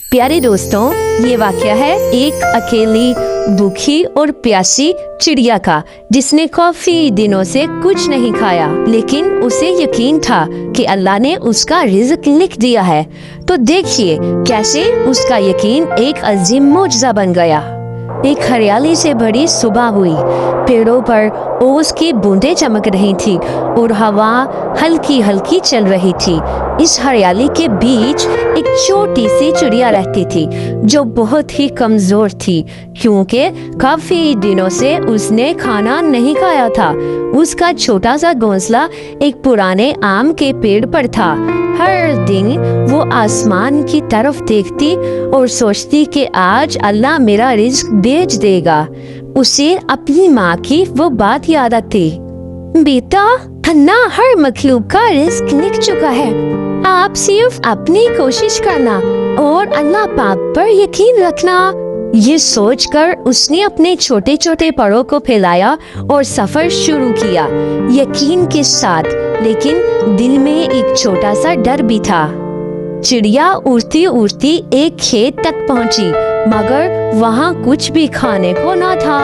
प्यारे दोस्तों, ये वाकया है एक अकेली भूखी और प्यासी चिड़िया का, जिसने काफी दिनों से कुछ नहीं खाया, लेकिन उसे यकीन था कि अल्लाह ने उसका रिज़्क लिख दिया है। तो देखिए कैसे उसका यकीन एक अजीम मौजज़ा बन गया। एक हरियाली से भरी सुबह हुई, पेड़ों पर ओस की बूंदें चमक रही थी और हवा हल्की हल्की चल रही थी। इस हरियाली के बीच एक छोटी सी चिड़िया रहती थी जो बहुत ही कमजोर थी, क्योंकि काफी दिनों से उसने खाना नहीं खाया था। उसका छोटा सा घोंसला एक पुराने आम के पेड़ पर था। हर दिन वो आसमान की तरफ देखती और सोचती कि आज अल्लाह मेरा रिज़्क भेज देगा। उसे अपनी माँ की वो बात याद आती। बेटा, अल्लाह हर मखलूक का रिज़्क लिख चुका है, आप सिर्फ अपनी कोशिश करना और अल्लाह पाक पर यकीन रखना। ये सोचकर उसने अपने छोटे छोटे परों को फैलाया और सफर शुरू किया, यकीन के साथ, लेकिन दिल में एक छोटा सा डर भी था। चिड़िया उड़ती उड़ती एक खेत तक पहुंची, मगर वहां कुछ भी खाने को ना था।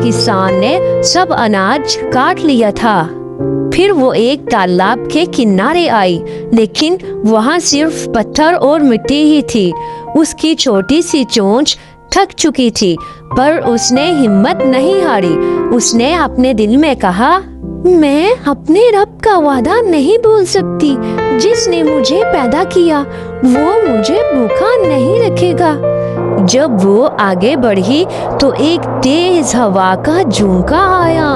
किसान ने सब अनाज काट लिया था। फिर वो एक तालाब के किनारे आई, लेकिन वहां सिर्फ पत्थर और मिट्टी ही थी। उसकी छोटी सी चोंच थक चुकी थी, पर उसने हिम्मत नहीं हारी। उसने अपने दिल में कहा, मैं अपने रब का वादा नहीं भूल सकती। जिसने मुझे पैदा किया वो मुझे भूखा नहीं रखेगा। जब वो आगे बढ़ी तो एक तेज हवा का झोंका आया,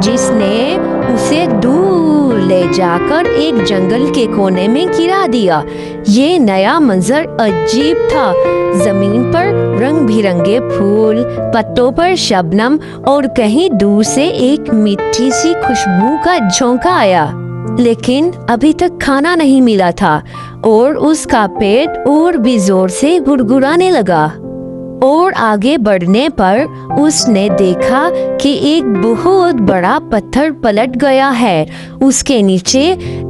जिसने उसे दूर ले जाकर एक जंगल के कोने में गिरा दिया। ये नया मंजर अजीब था। जमीन पर रंग बिरंगे फूल, पत्तों पर शबनम और कहीं दूर से एक मीठी सी खुशबू का झोंका आया। लेकिन अभी तक खाना नहीं मिला था और उसका पेट और भी जोर से गुड़गुड़ाने लगा। और आगे बढ़ने पर उसने देखा कि एक बहुत बड़ा पत्थर पलट गया है। उसके नीचे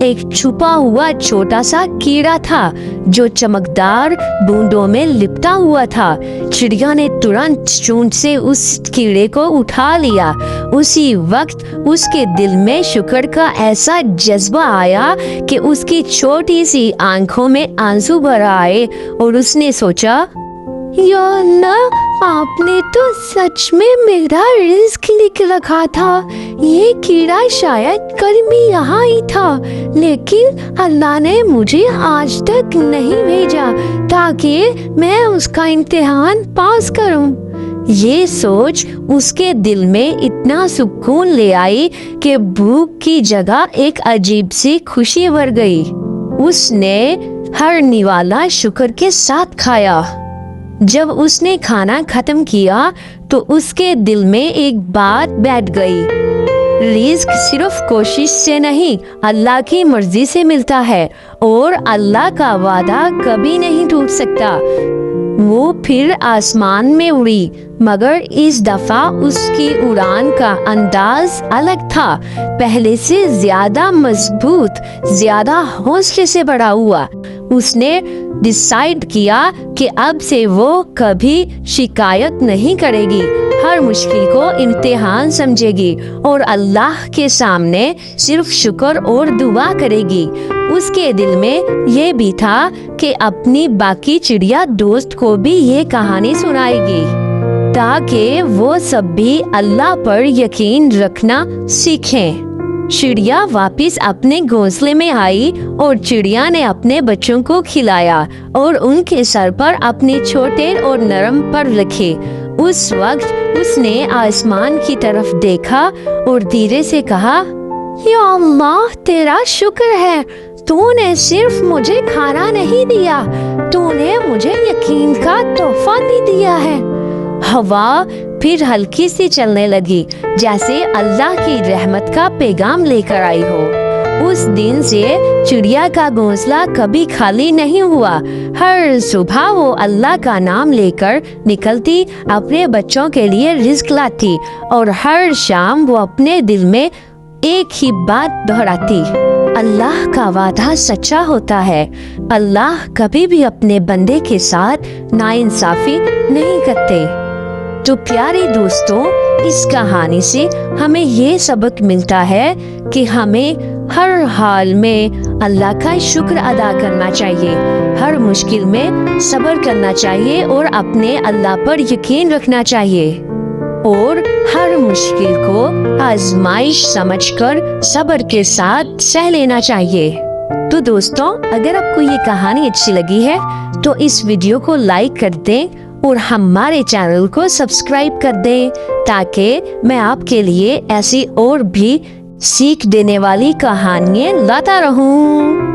एक छुपा हुआ छोटा सा कीड़ा था जो चमकदार बूंदों में लिपटा हुआ था। चिड़िया ने तुरंत चोंच से उस कीड़े को उठा लिया। उसी वक्त उसके दिल में शुक्र का ऐसा जज्बा आया कि उसकी छोटी सी आंखों में आंसू भर आए और उसने सोचा, या अल्लाह, आपने तो सच में मेरा रिज़्क लिख रखा था। ये कीड़ा शायद कल भी यहाँ ही था, लेकिन अल्लाह ने मुझे आज तक नहीं भेजा ताकि मैं उसका इम्तिहान पास करूं। ये सोच उसके दिल में इतना सुकून ले आई कि भूख की जगह एक अजीब सी खुशी भर गई। उसने हर निवाला शुक्र के साथ खाया। जब उसने खाना खत्म किया तो उसके दिल में एक बात बैठ गई, रिज़्क सिर्फ कोशिश से नहीं, अल्लाह की मर्जी से मिलता है और अल्लाह का वादा कभी नहीं टूट सकता। वो फिर आसमान में उड़ी, मगर इस दफा उसकी उड़ान का अंदाज अलग था। पहले से ज्यादा मजबूत, ज्यादा हौसले से बड़ा हुआ। उसने डिसाइड किया कि अब से वो कभी शिकायत नहीं करेगी, हर मुश्किल को इम्तिहान समझेगी और अल्लाह के सामने सिर्फ शुक्र और दुआ करेगी। उसके दिल में ये भी था कि अपनी बाकी चिड़िया दोस्त को भी ये कहानी सुनाएगी, ताकि वो सब भी अल्लाह पर यकीन रखना सीखें। चिड़िया वापस अपने घोंसले में आई और चिड़िया ने अपने बच्चों को खिलाया और उनके सर पर अपने छोटे और नरम पर रखे। उस वक्त उसने आसमान की तरफ देखा और धीरे से कहा, या अल्लाह, तेरा शुक्र है, तूने सिर्फ मुझे खाना नहीं दिया, तूने मुझे यकीन का तोहफा भी दिया है। हवा फिर हल्की सी चलने लगी, जैसे अल्लाह की रहमत का पैगाम लेकर आई हो। उस दिन से चिड़िया का घोंसला कभी खाली नहीं हुआ। हर सुबह वो अल्लाह का नाम लेकर निकलती, अपने बच्चों के लिए रिज़्क लाती और हर शाम वो अपने दिल में एक ही बात दोहराती, اللہ کا وعدہ سچا ہوتا ہے. اللہ کبھی بھی اپنے بندے کے ساتھ ناانصافی نہیں کرتے. تو پیارے دوستوں، اس کہانی سے ہمیں یہ سبق ملتا ہے کہ ہمیں ہر حال میں اللہ کا شکر ادا کرنا چاہیے، ہر مشکل میں صبر کرنا چاہیے اور اپنے اللہ پر یقین رکھنا چاہیے، اور ہر مشکل کو آزمائش سمجھ کر صبر کے ساتھ سہ لینا چاہیے. تو دوستوں، اگر آپ کو یہ کہانی اچھی لگی ہے تو اس ویڈیو کو لائک کر دیں اور ہمارے چینل کو سبسکرائب کر دیں تاکہ میں آپ کے لیے ایسی اور بھی سیکھ دینے والی کہانیاں لاتا رہوں.